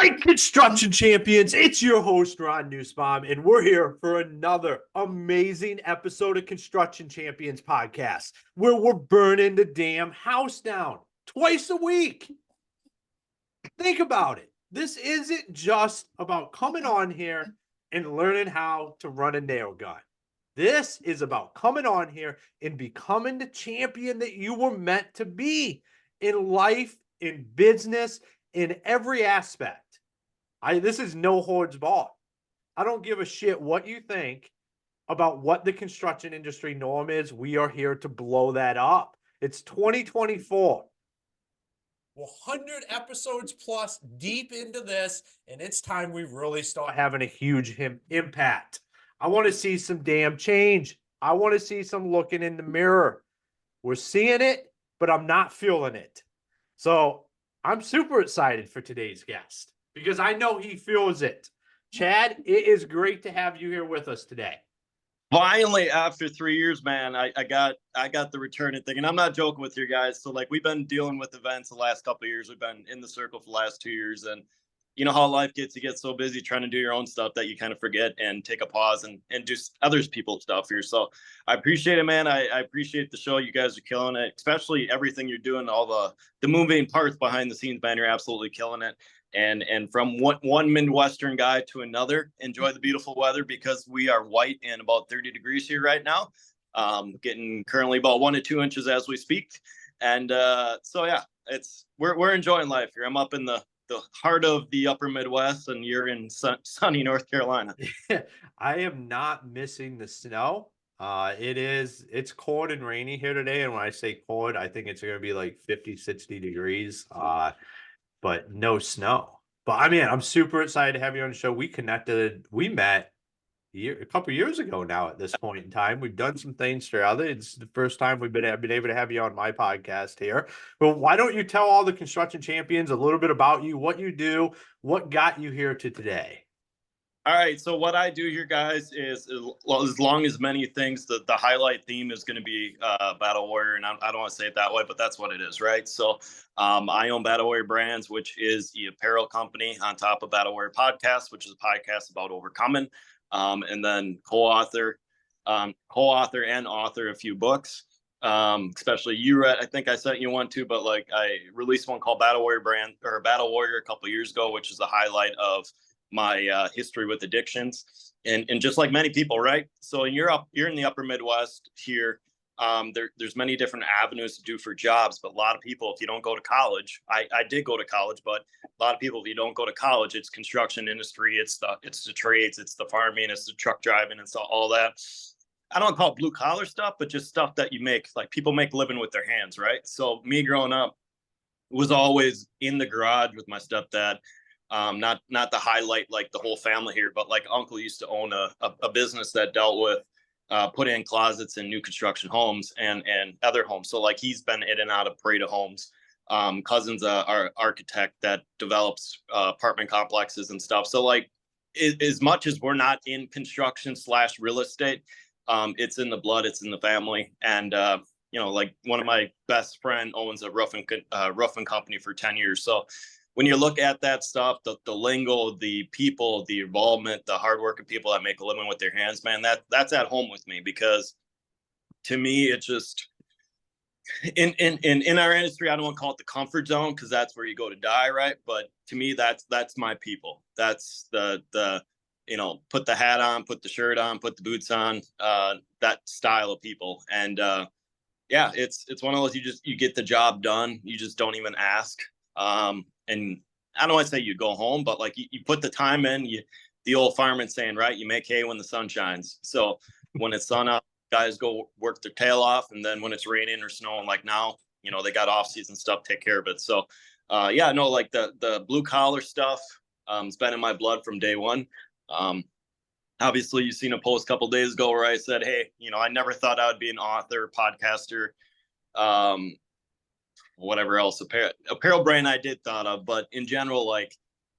right, construction champions, it's your host, Ron Nussbaum, and we're here for another amazing episode of Construction Champions Podcast, where we're burning the damn house down twice a week. Think about it. This isn't just about coming on here and learning how to run a nail gun. This is about coming on here and becoming the champion that you were meant to be in life, in business, in every aspect. This is no holds barred. I don't give a shit what you think about what the construction industry norm is. We are here to blow that up. It's 2024. 100 episodes plus deep into this, and it's time we really start having a huge impact. I want to see some damn change. I want to see some looking in the mirror. We're seeing it, but I'm not feeling it. So I'm super excited for today's guest because I know he feels it. Chad, it is great to have you here with us today. Finally, after 3 years, man, I got the returning thing, and I'm not joking with you guys. So, like, we've been dealing with events the last couple of years. We've been in the circle for the last 2 years, and you know how life gets. You get so busy trying to do your own stuff that you kind of forget and take a pause and do others people's stuff here. So, I appreciate it, man. I appreciate the show. You guys are killing it, especially everything you're doing, all the moving parts behind the scenes, man. You're absolutely killing it. And from one Midwestern guy to another, enjoy the beautiful weather because we are white and about 30 degrees here right now. Getting currently about 1 to 2 inches as we speak. And so, yeah, we're enjoying life here. I'm up in the heart of the upper Midwest, and you're in sunny North Carolina. I am not missing the snow. It's cold and rainy here today. And when I say cold, I think it's going to be like 50, 60 degrees. But no snow. But I mean, I'm super excited to have you on the show. We met a couple years ago now at this point in time. We've done some things together. It's the first time we've been able to have you on my podcast here. But why don't you tell all the construction champions a little bit about you, what you do, what got you here to today? All right, so what I do here, guys, is as long as many things, the highlight theme is going to be Battle Warrior, and I don't want to say it that way, but that's what it is, right? So I own Battle Warrior Brands, which is the apparel company on top of Battle Warrior Podcast, which is a podcast about overcoming, and then co-author and author a few books, especially you read. I think I sent you one too, but like I released one called Battle Warrior Battle Warrior a couple of years ago, which is the highlight of my history with addictions, and just like many people, right? So you're in the upper Midwest here. There's many different avenues to do for jobs, but a lot of people, if you don't go to college, I did go to college, but a lot of people, if you don't go to college, it's construction industry, it's the trades, it's the farming, it's the truck driving, and so all that. I don't call it blue collar stuff, but just stuff that you make, like people make living with their hands, right? So me growing up was always in the garage with my stepdad. Not the highlight like the whole family here, but like uncle used to own a business that dealt with put in closets in new construction homes and other homes. So like he's been in and out of Parade homes. Cousin's our architect that develops apartment complexes and stuff. So like as much as we're not in construction / real estate, it's in the blood, it's in the family. And you know, like one of my best friend owns a roofing company for 10 years. So when you look at that stuff, the lingo, the people, the involvement, the hardworking people that make a living with their hands, man, that's at home with me, because to me, it's just in our industry, I don't want to call it the comfort zone because that's where you go to die, right? But to me, that's my people. That's the you know, put the hat on, put the shirt on, put the boots on, that style of people. And yeah, it's one of those, you get the job done. You just don't even ask. And I don't want to say you go home, but like you put the time in. The old fireman saying, right? You make hay when the sun shines. So when it's sun up, guys go work their tail off, and then when it's raining or snowing, like now, you know, they got off season stuff, take care of it. So yeah, no, like the blue collar stuff, it's been in my blood from day one. Obviously, you've seen a post a couple days ago where I said, hey, you know, I never thought I would be an author, podcaster, whatever else apparel brand I did thought of. But in general, like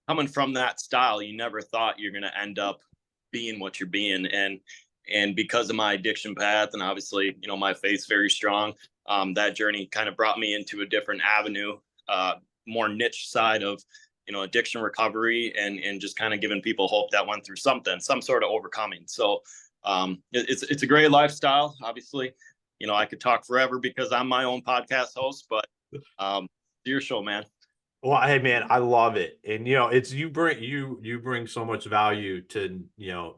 coming from that style, you never thought you're going to end up being what you're being. And because of my addiction path, and obviously, you know, my faith's very strong, that journey kind of brought me into a different avenue, more niche side of addiction recovery and just kind of giving people hope that went through some sort of overcoming. So it's a great lifestyle. Obviously, I could talk forever because I'm my own podcast host, but your show, man. Well, hey man, I love it. And it's you bring so much value to,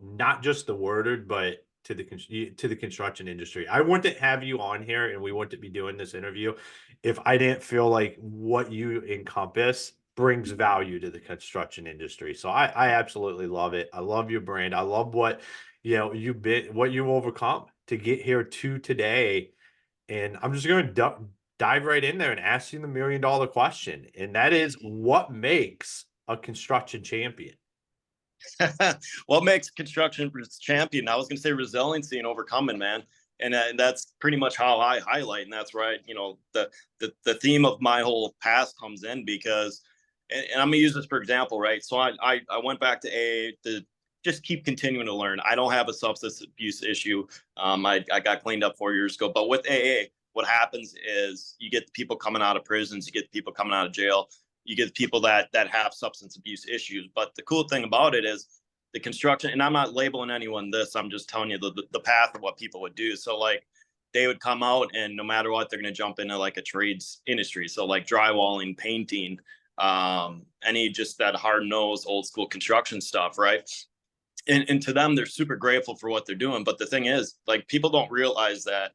not just the worded, but to the construction industry. I wouldn't have you on here and we wouldn't be doing this interview if I didn't feel like what you encompass brings value to the construction industry. So I absolutely love it. I love your brand. I love what what you've overcome to get here to today. And I'm just going to dive right in there and ask you the $1,000,000 question. And that is, what makes a construction champion? What makes construction champion? I was going to say resiliency and overcoming, man. And that's pretty much how I highlight. And that's right. The theme of my whole past comes in because, and I'm going to use this for example, right? So I went back to AA to just keep continuing to learn. I don't have a substance abuse issue. I got cleaned up 4 years ago, but with AA, what happens is you get people coming out of prisons, you get people coming out of jail, you get people that have substance abuse issues. But the cool thing about it is the construction, and I'm not labeling anyone this, I'm just telling you the path of what people would do. So like they would come out and no matter what, they're going to jump into like a trades industry. So like drywalling, painting, any just that hard nosed old school construction stuff, right? And to them, they're super grateful for what they're doing. But the thing is, like, people don't realize that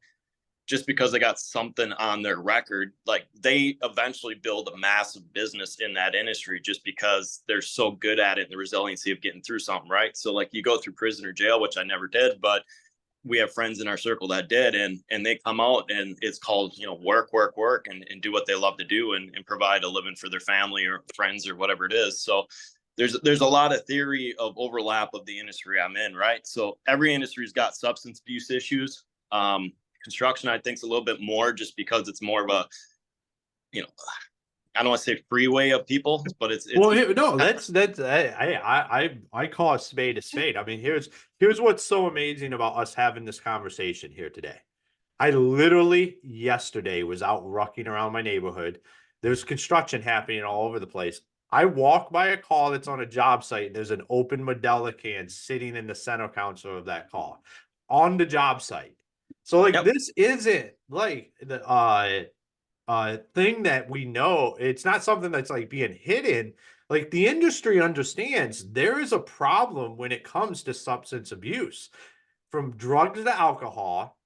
just because they got something on their record, like they eventually build a massive business in that industry just because they're so good at it and the resiliency of getting through something, right? So like you go through prison or jail, which I never did, but we have friends in our circle that did, and they come out and it's called, work and do what they love to do and provide a living for their family or friends or whatever it is. So there's a lot of theory of overlap of the industry I'm in, right? So every industry's got substance abuse issues. Construction, I think, is a little bit more just because it's more of a, I don't want to say freeway of people, but it's Well, no, that's I call a spade a spade. I mean, here's what's so amazing about us having this conversation here today. I literally yesterday was out rucking around my neighborhood. There's construction happening all over the place. I walk by a car that's on a job site, and there's an open Modelo can sitting in the center console of that car on the job site. So like Yep. this isn't like the thing that we know. It's not something that's like being hidden. Like the industry understands there is a problem when it comes to substance abuse, from drugs to alcohol,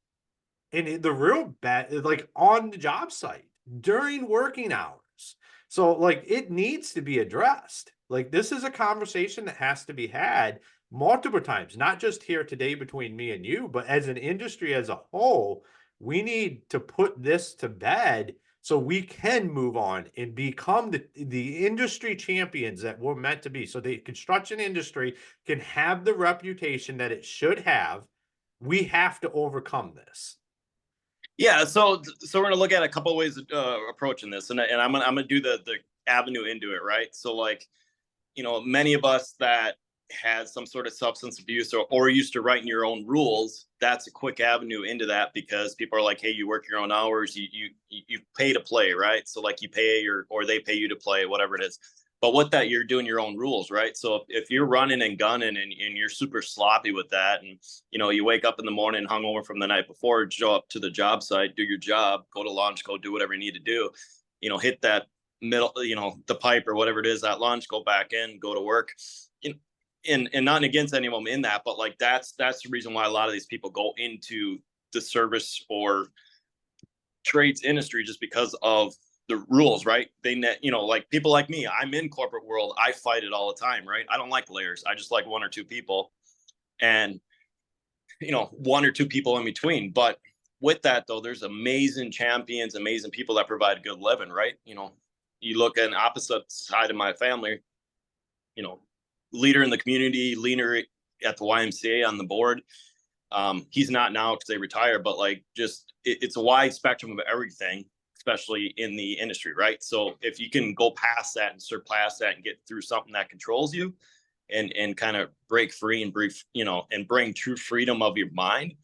and the real bad is like on the job site during working hours. So like it needs to be addressed. Like this is a conversation that has to be had multiple times, not just here today between me and you, but as an industry as a whole. We need to put this to bed so we can move on and become the industry champions that we're meant to be. So the construction industry can have the reputation that it should have. We have to overcome this. Yeah, so we're gonna look at a couple of ways of approaching this, and I'm gonna do the avenue into it, right? So like, many of us that had some sort of substance abuse or used to writing your own rules, that's a quick avenue into that because people are like, hey, you work your own hours, you pay to play, right? So like you pay or they pay you to play, whatever it is. But with that, you're doing your own rules, right? So if you're running and gunning and you're super sloppy with that, and you wake up in the morning hungover from the night before, show up to the job site, do your job, go to lunch, go do whatever you need to do, hit that middle, the pipe or whatever it is at lunch, go back in, go to work. And not against anyone in that, but like that's the reason why a lot of these people go into the service or trades industry, just because of the rules, right? They like people like me, I'm in corporate world, I fight it all the time, right? I don't like layers, I just like one or two people, and one or two people in between. But with that though, there's amazing champions, amazing people that provide good living, right? You look at an opposite side of my family, leader in the community, leader at the YMCA on the board. He's not now because they retired, but like just it's a wide spectrum of everything, especially in the industry, right? So if you can go past that and surpass that and get through something that controls you and kind of break free and brief, and bring true freedom of your mind,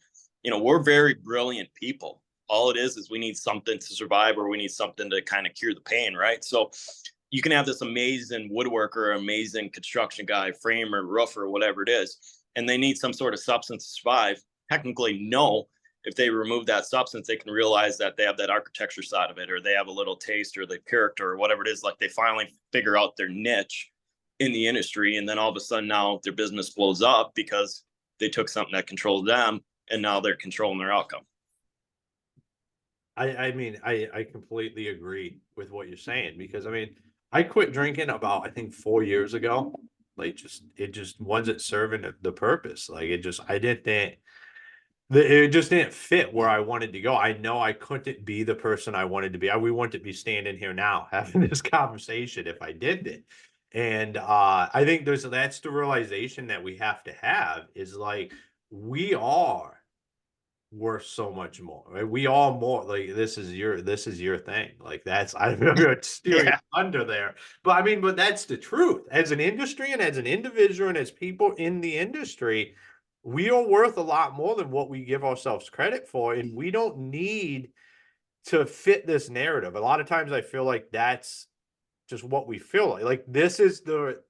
we're very brilliant people. All it is we need something to survive, or we need something to kind of cure the pain, right? So you can have this amazing woodworker, amazing construction guy, framer, roofer, whatever it is, and they need some sort of substance to survive. Technically, no. If they remove that substance, they can realize that they have that architecture side of it, or they have a little taste or the character or whatever it is. Like they finally figure out their niche in the industry. And then all of a sudden now their business blows up because they took something that controlled them and now they're controlling their outcome. I mean, I completely agree with what you're saying, because I mean, I quit drinking about, I think 4 years ago. Like it just wasn't serving the purpose. Like it just didn't fit where I wanted to go. I know I couldn't be the person I wanted to be. We wouldn't be standing here now having this conversation if I did it. And I think that's the realization that we have to have, is like, we are worth so much more, right? We all more, like, this is your thing. Like, that's, I remember steering under there, but I mean, but that's the truth. As an industry and as an individual and as people in the industry, we are worth a lot more than what we give ourselves credit for, and we don't need to fit this narrative. A lot of times I feel like that's just what we feel like. Like, this is the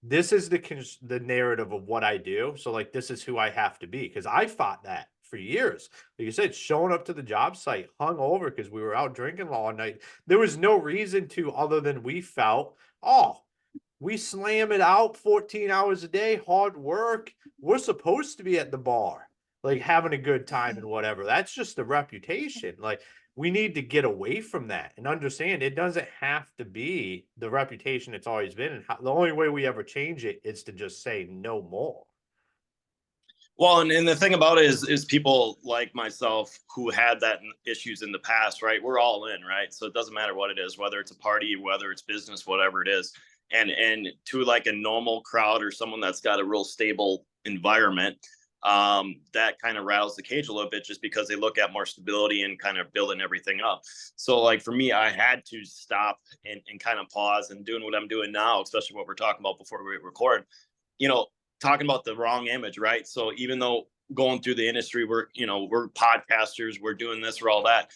narrative of what I do. So like, this is who I have to be, because I fought that for years. Like you said, showing up to the job site hung over because we were out drinking all night. There was no reason to, other than we felt, oh, we slam it out 14 hours a day, hard work. We're supposed to be at the bar, like having a good time and whatever. That's just the reputation. Like, we need to get away from that and understand it doesn't have to be the reputation it's always been. And the only way we ever change it is to just say no more. Well, and the thing about it is people like myself who had that issues in the past, right? We're all in, right? So it doesn't matter what it is, whether it's a party, whether it's business, whatever it is. And to like a normal crowd or someone that's got a real stable environment, that kind of rattles the cage a little bit, just because they look at more stability and kind of building everything up. So like for me, I had to stop and kind of pause and doing what I'm doing now, especially what we're talking about before we record, talking about the wrong image, right? So even though going through the industry, we're podcasters, we're doing this or all that,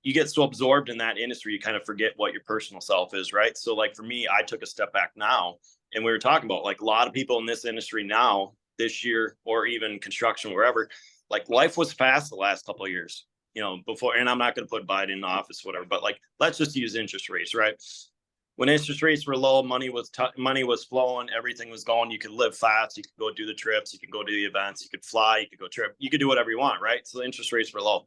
you get so absorbed in that industry, you kind of forget what your personal self is, right? So like for me, I took a step back now, and we were talking about like a lot of people in this industry now, this year, or even construction, wherever, like life was fast the last couple of years, before, and I'm not going to put Biden in office, whatever, but like, let's just use interest rates, right? When interest rates were low, money was flowing, everything was going. You could live fast. You could go do the trips. You could go do the events. You could fly. You could go trip. You could do whatever you want, right? So the interest rates were low.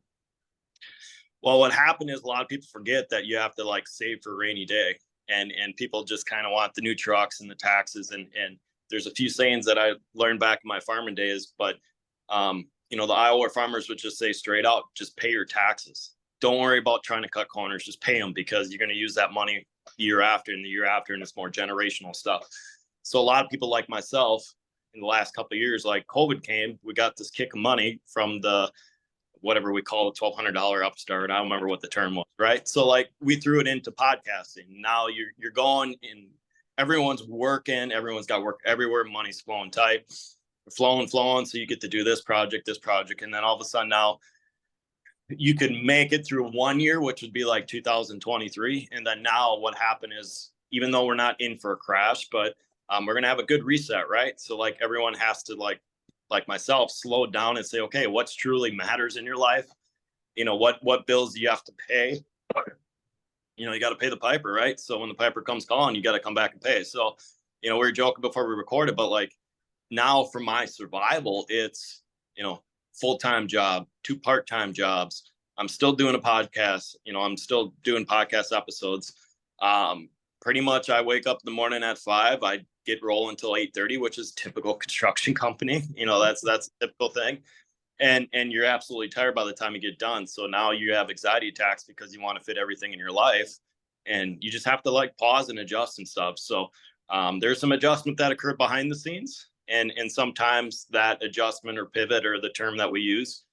Well, what happened is a lot of people forget that you have to like save for a rainy day, and people just kind of want the new trucks and the taxes. And there's a few sayings that I learned back in my farming days, but the Iowa farmers would just say straight out, just pay your taxes. Don't worry about trying to cut corners. Just pay them, because you're going to use that money the year after and the year after, and it's more generational stuff. So a lot of people like myself in the last couple of years, like COVID came, we got this kick of money from the whatever we call the $1,200 upstart. I don't remember what the term was, right? So like we threw it into podcasting. Now you're going and everyone's working, everyone's got work everywhere, money's flowing tight, flowing. So you get to do this project, and then all of a sudden now you could make it through 1 year, which would be like 2023. And then now what happened is, even though we're not in for a crash, but we're going to have a good reset, right? So like everyone has to like myself, slow down and say, okay, what's truly matters in your life? What bills do you have to pay? You got to pay the piper, right? So when the piper comes calling, you got to come back and pay. So, we were joking before we recorded, but like now for my survival, it's, full-time job, 2 part-time jobs. I'm still doing a podcast. I'm still doing podcast episodes. Pretty much I wake up in the morning at 5, I get rolling until 8:30, which is typical construction company. That's a typical thing. And you're absolutely tired by the time you get done. So now you have anxiety attacks because you want to fit everything in your life, and you just have to like pause and adjust and stuff. So there's some adjustment that occurred behind the scenes. And sometimes that adjustment or pivot, or the term that we use,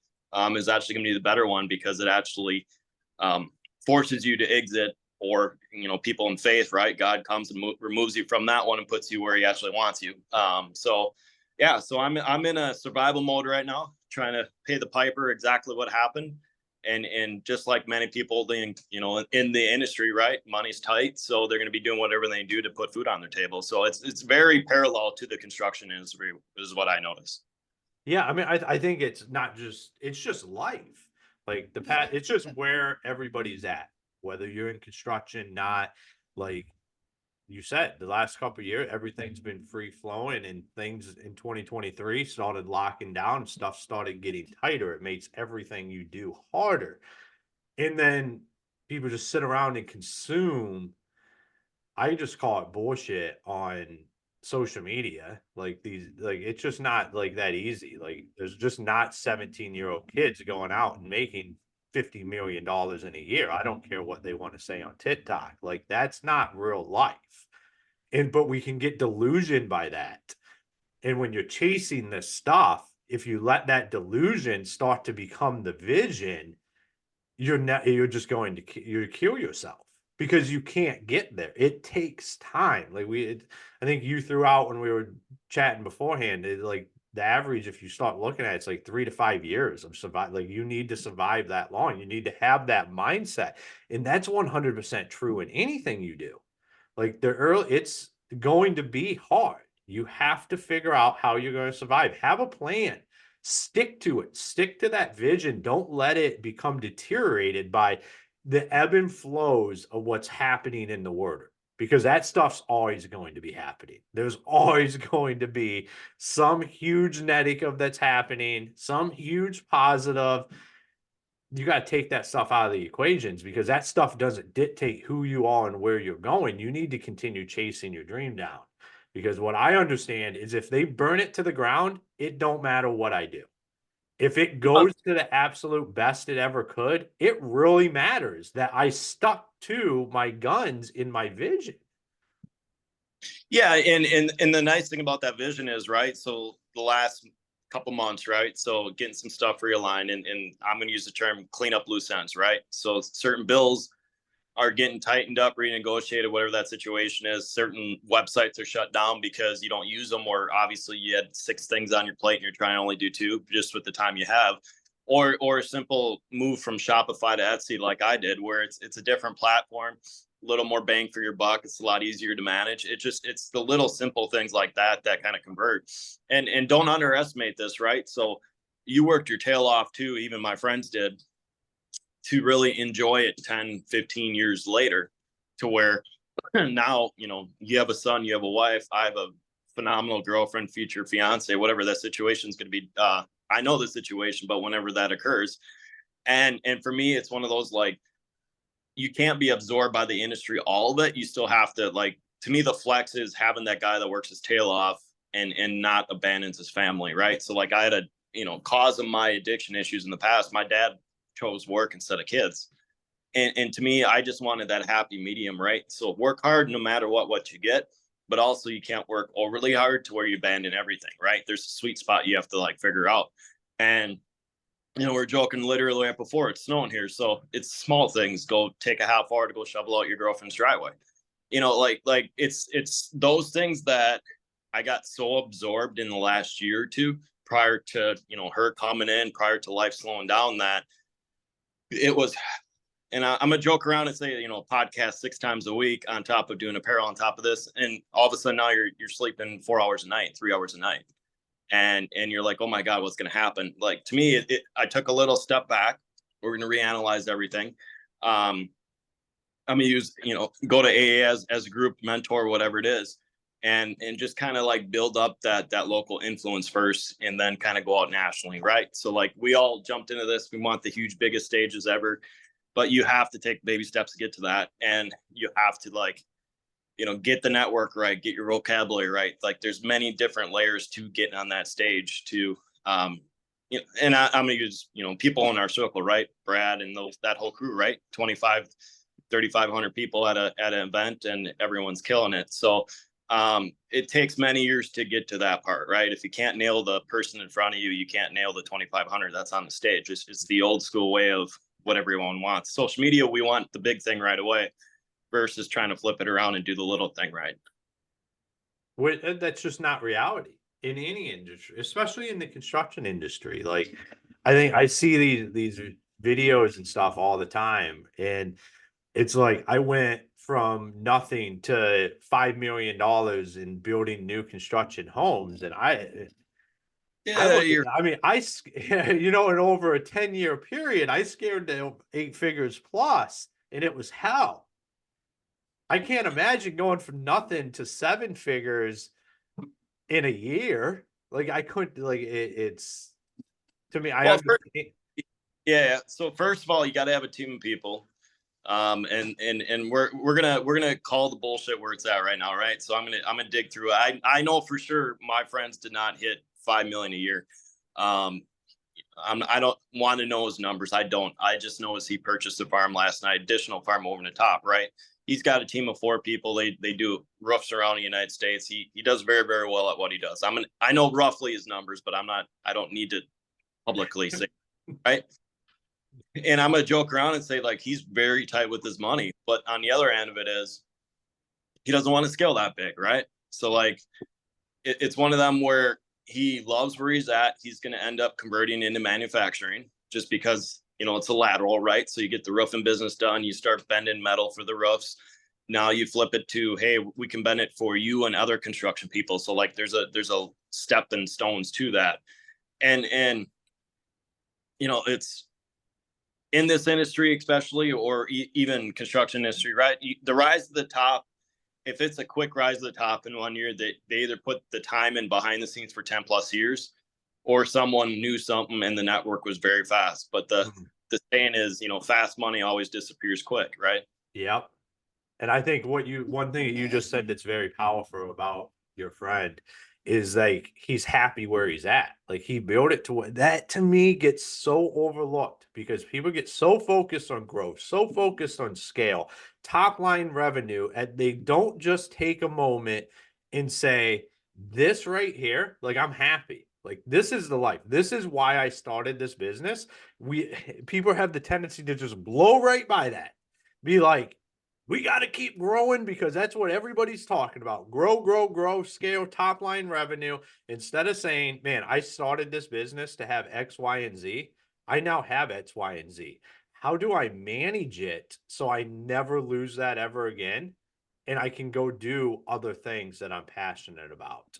is actually going to be the better one, because it actually forces you to exit, or people in faith, right? God comes and removes you from that one and puts you where He actually wants you. So I'm in a survival mode right now, trying to pay the piper exactly what happened. And just like many people in the industry, right, money's tight, so they're going to be doing whatever they do to put food on their table. So it's very parallel to the construction industry, is what I notice. Yeah, I mean, I think it's not just, it's just life. Like it's just where everybody's at, whether you're in construction, not. Like you said, the last couple of years, everything's been free flowing, and things in 2023 started locking down. Stuff started getting tighter. It makes everything you do harder. And then people just sit around and consume. I just call it bullshit on social media. Like it's just not like that easy. Like there's just not 17-year-old kids going out and making $50 million in a year. I don't care what they want to say on TikTok. Like that's not real life. But we can get delusioned by that. And when you're chasing this stuff, if you let that delusion start to become the vision, you're just going to kill yourself, because you can't get there. It takes time. I think you threw out when we were chatting beforehand, like the average, if you start looking at it, it's like 3 to 5 years of survive. Like you need to survive that long. You need to have that mindset. And that's 100% true in anything you do. Like it's going to be hard. You have to figure out how you're going to survive. Have a plan. Stick to it. Stick to that vision. Don't let it become deteriorated by the ebb and flows of what's happening in the world, because that stuff's always going to be happening. There's always going to be some huge negative that's happening, some huge positive. You got to take that stuff out of the equations, because that stuff doesn't dictate who you are and where you're going. You need to continue chasing your dream down, because what I understand is if they burn it to the ground, it don't matter what I do. If it goes to the absolute best it ever could, it really matters that I stuck to my guns in my vision. Yeah, and the nice thing about that vision is, right, so the last couple months, right, so getting some stuff realigned, and I'm going to use the term clean up loose ends, right? So certain bills are getting tightened up, renegotiated, whatever that situation is. Certain websites are shut down because you don't use them, or obviously you had 6 things on your plate and you're trying to only do 2 just with the time you have. Or a simple move from Shopify to Etsy, like I did, where it's a different platform, a little more bang for your buck. It's a lot easier to manage. It's the little simple things like that kind of convert. And don't underestimate this, right? So you worked your tail off too, even my friends did, to really enjoy it 10, 15 years later, to where now, you have a son, you have a wife, I have a phenomenal girlfriend, future fiance, whatever that situation is going to be. I know the situation, but whenever that occurs, and for me, it's one of those, like, you can't be absorbed by the industry, all of it. You still have to, like, to me, the flex is having that guy that works his tail off and not abandons his family, right? So like I had cause of my addiction issues in the past. My dad chose work instead of kids. And to me, I just wanted that happy medium, right? So work hard no matter what you get, but also you can't work overly hard to where you abandon everything, right? There's a sweet spot you have to like figure out. And we're joking literally right before, it's snowing here, so it's small things. Go take a half hour to go shovel out your girlfriend's driveway. Like it's those things that I got so absorbed in the last year or two prior to her coming in, prior to life slowing down, that it was. And I'm gonna joke around and say, podcast 6 times a week on top of doing apparel on top of this, and all of a sudden now you're sleeping 4 hours a night, 3 hours a night, and you're like, oh my god, what's gonna happen? Like, to me, I took a little step back. We're gonna reanalyze everything. I'm gonna use, go to AA as a group mentor, whatever it is, and just kind of like build up that local influence first, and then kind of go out nationally, right? So like we all jumped into this. We want the huge, biggest stages ever, but you have to take baby steps to get to that, and you have to, like, get the network right, get your vocabulary right. Like there's many different layers to getting on that stage to, and I'm gonna use, people in our circle, right? Brad and that whole crew, right? 3,500 people at an event, and everyone's killing it. So it takes many years to get to that part, right? If you can't nail the person in front of you, you can't nail the 2,500 that's on the stage. It's the old school way of what everyone wants. Social media, we want the big thing right away, versus trying to flip it around and do the little thing right. That's just not reality in any industry, especially in the construction industry. Like, I think I see these videos and stuff all the time. And it's like I went from nothing to $5 million in building new construction homes. And I Yeah, look you're at, I mean, in over a 10-year period, I scared to 8 figures plus, and it was hell. I can't imagine going from nothing to 7 figures in a year. Like I couldn't, like it's to me, I well. understand. Yeah. So first of all, you got to have a team of people. And we're gonna call the bullshit where it's at right now, right? So I'm gonna dig through. I know for sure my friends did not hit 5 million a year. Um, I don't want to know his numbers. I don't. I just know as he purchased a farm last night, additional farm over the top, right? He's got a team of 4 people. They do roofs around the United States. He does very very well at what he does. I know roughly his numbers, but I don't need to publicly say, right? And I'm gonna joke around and say like he's very tight with his money, but on the other end of it is he doesn't want to scale that big, right? So like it's one of them where he loves where he's at. He's gonna end up converting into manufacturing just because it's a lateral, right? So you get the roofing business done, you start bending metal for the roofs. Now you flip it to, hey, we can bend it for you and other construction people. So like there's a stepping stones to that, and it's in this industry, especially, or even construction industry, right? The rise to the top, if it's a quick rise to the top in one year, they either put the time in behind the scenes for 10 plus years, or someone knew something and the network was very fast. But the saying is, fast money always disappears quick, right? Yep. And I think one thing that you just said that's very powerful about your friend is like he's happy where he's at. Like he built it to what that to me gets so overlooked because people get so focused on growth, so focused on scale, top line revenue, and they don't just take a moment and say, this right here, like I'm happy. Like this is the life. This is why I started this business. We people have the tendency to just blow right by that. Be like, we got to keep growing because that's what everybody's talking about. Grow, grow, grow, scale, top line revenue. Instead of saying, man, I started this business to have X, Y, and Z. I now have X, Y, and Z. How do I manage it so I never lose that ever again? And I can go do other things that I'm passionate about.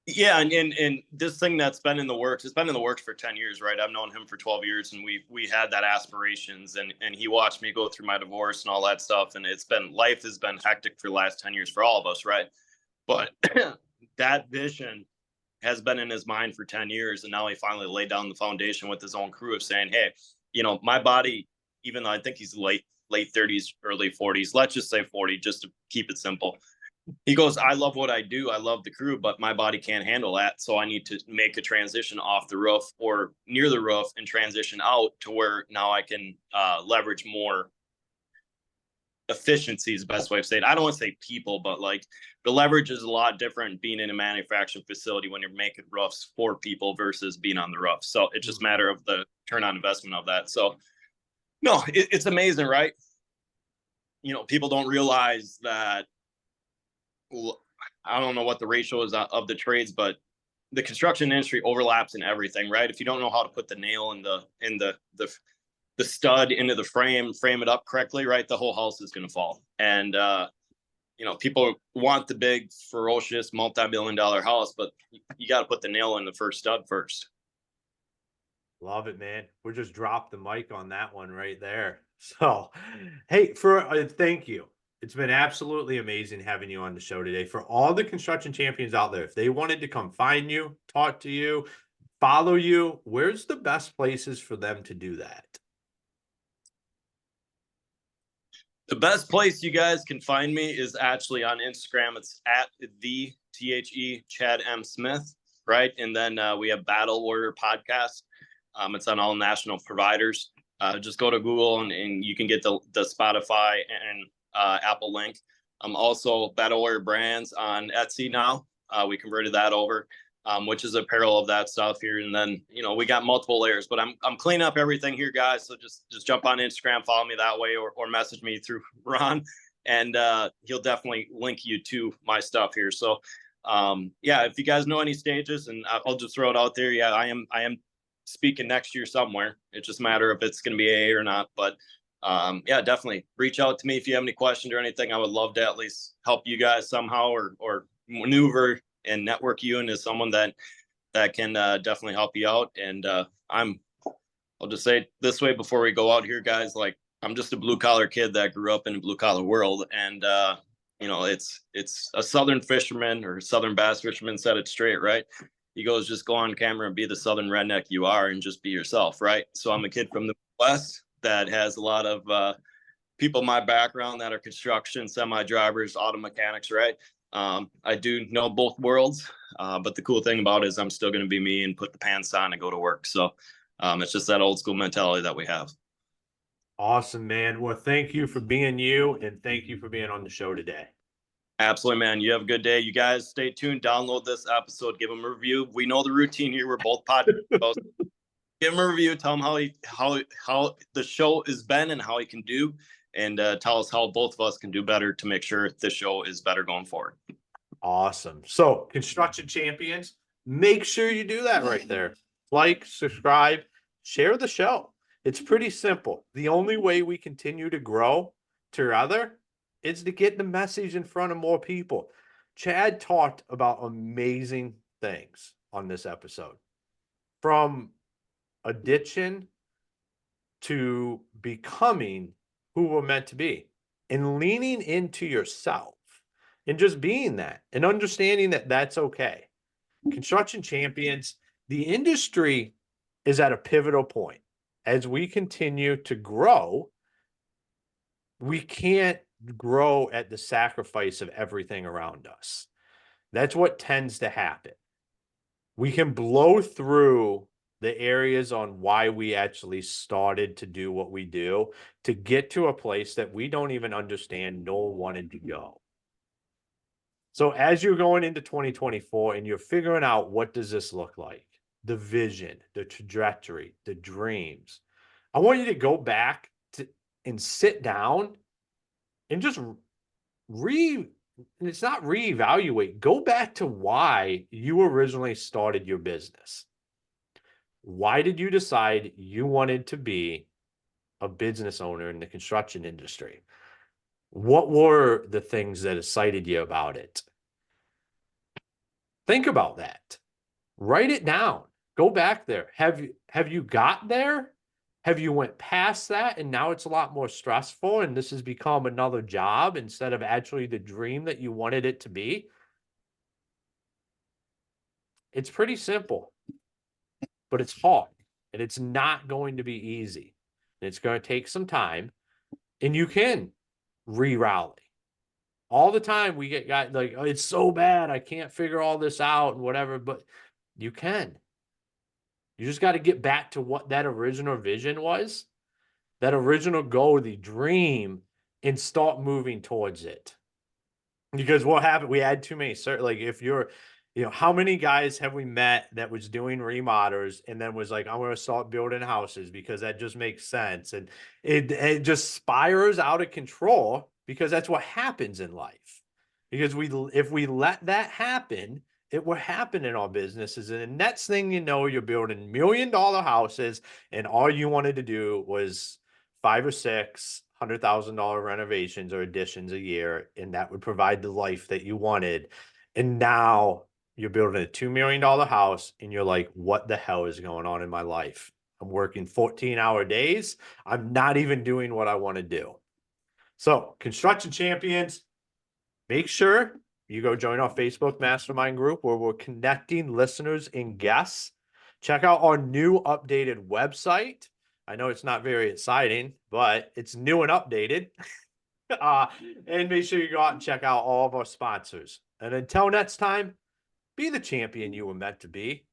Yeah, and this thing that's been in the works, it's been in the works for 10 years, right? I've known him for 12 years and we had that aspirations and he watched me go through my divorce and all that stuff. And life has been hectic for the last 10 years for all of us, right? But that vision has been in his mind for 10 years. And now he finally laid down the foundation with his own crew of saying, hey, my body, even though I think he's late 30s, early 40s, let's just say 40, just to keep it simple. He goes, I love what I do. I love the crew, but my body can't handle that. So I need to make a transition off the roof or near the roof and transition out to where now I can leverage more efficiency is the best way of saying it. I don't want to say people, but like the leverage is a lot different being in a manufacturing facility when you're making roofs for people versus being on the roof. So it's just a matter of the turn on investment of that. So no, it's amazing, right? People don't realize that I don't know what the ratio is of the trades, but the construction industry overlaps in everything, right? If you don't know how to put the nail in the stud into the frame it up correctly, right, the whole house is going to fall. And people want the big, ferocious, multi-billion-dollar house, but you got to put the nail in the first stud first. Love it, man. We'll just drop the mic on that one right there. So, hey, thank you. It's been absolutely amazing having you on the show today. For all the construction champions out there, if they wanted to come find you, talk to you, follow you, where's the best places for them to do that? The best place you guys can find me is actually on Instagram. It's at the Chad M. Smith, right? And then we have Battle Warrior Podcast. It's on all national providers. Just go to Google and you can get the Spotify and Apple link. Also Battle Warrior Brands on Etsy now. We converted that over, which is apparel of that stuff here. And then, we got multiple layers, but I'm cleaning up everything here, guys. So just jump on Instagram, follow me that way, or message me through Ron, and he'll definitely link you to my stuff here. So, if you guys know any stages, and I'll just throw it out there. Yeah, I am speaking next year somewhere. It's just a matter if it's going to be A or not. But yeah, definitely reach out to me if you have any questions or anything. I would love to at least help you guys somehow, or maneuver and network you into someone that can definitely help you out. And I'll just say it this way before we go out here, guys. Like, I'm just a blue collar kid that grew up in a blue collar world, and you know, it's a southern fisherman or southern bass fisherman said it straight, right? He goes, just go on camera and be the southern redneck you are, and just be yourself, right? So I'm a kid from the West that has a lot of people in my background that are construction, semi drivers, auto mechanics, right? I do know both worlds, but the cool thing about it is I'm still going to be me and put the pants on and go to work. So it's just that old school mentality that we have. Awesome, man. Well, thank you for being you, and thank you for being on the show today. Absolutely, man. You have a good day. You guys stay tuned. Download this episode. Give them a review. We know the routine here. We're both podcast. Give him a review. Tell him how the show has been and how he can do, and tell us how both of us can do better to make sure this show is better going forward. Awesome. So, Construction Champions, make sure you do that right there. Like, subscribe, share the show. It's pretty simple. The only way we continue to grow together is to get the message in front of more people. Chad talked about amazing things on this episode, from addiction to becoming who we're meant to be, and leaning into yourself and just being that and understanding that that's okay. Construction Champions, the industry is at a pivotal point. As we continue to grow, we can't grow at the sacrifice of everything around us. That's what tends to happen. We can blow through the areas on why we actually started to do what we do to get to a place that we don't even understand nor wanted to go. So as you're going into 2024 and you're figuring out, what does this look like? The vision, the trajectory, the dreams. I want you to go back and sit down and just it's not reevaluate. Go back to why you originally started your business. Why did you decide you wanted to be a business owner in the construction industry? What were the things that excited you about it? Think about that. Write it down. Go back there. Have you got there? Have you went past that and now it's a lot more stressful and this has become another job instead of actually the dream that you wanted it to be? It's pretty simple, but it's hard and it's not going to be easy. And it's going to take some time, and you can re-rally. All the time we get guys like, oh, it's so bad, I can't figure all this out and whatever, but you can. You just got to get back to what that original vision was, that original goal, the dream, and start moving towards it. Because what happened, we had too many, like if you're, how many guys have we met that was doing remodels and then was like, I'm going to start building houses because that just makes sense. And it just spirals out of control because that's what happens in life. Because if we let that happen, it will happen in our businesses. And the next thing you know, you're building $1 million houses and all you wanted to do was 5 or 6 $100,000 renovations or additions a year, and that would provide the life that you wanted. And now you're building a $2 million house and you're like, what the hell is going on in my life? I'm working 14-hour days. I'm not even doing what I want to do. So, Construction Champions, make sure you go join our Facebook mastermind group where we're connecting listeners and guests. Check out our new updated website. I know it's not very exciting, but it's new and updated. And make sure you go out and check out all of our sponsors. And until next time, be the champion you were meant to be.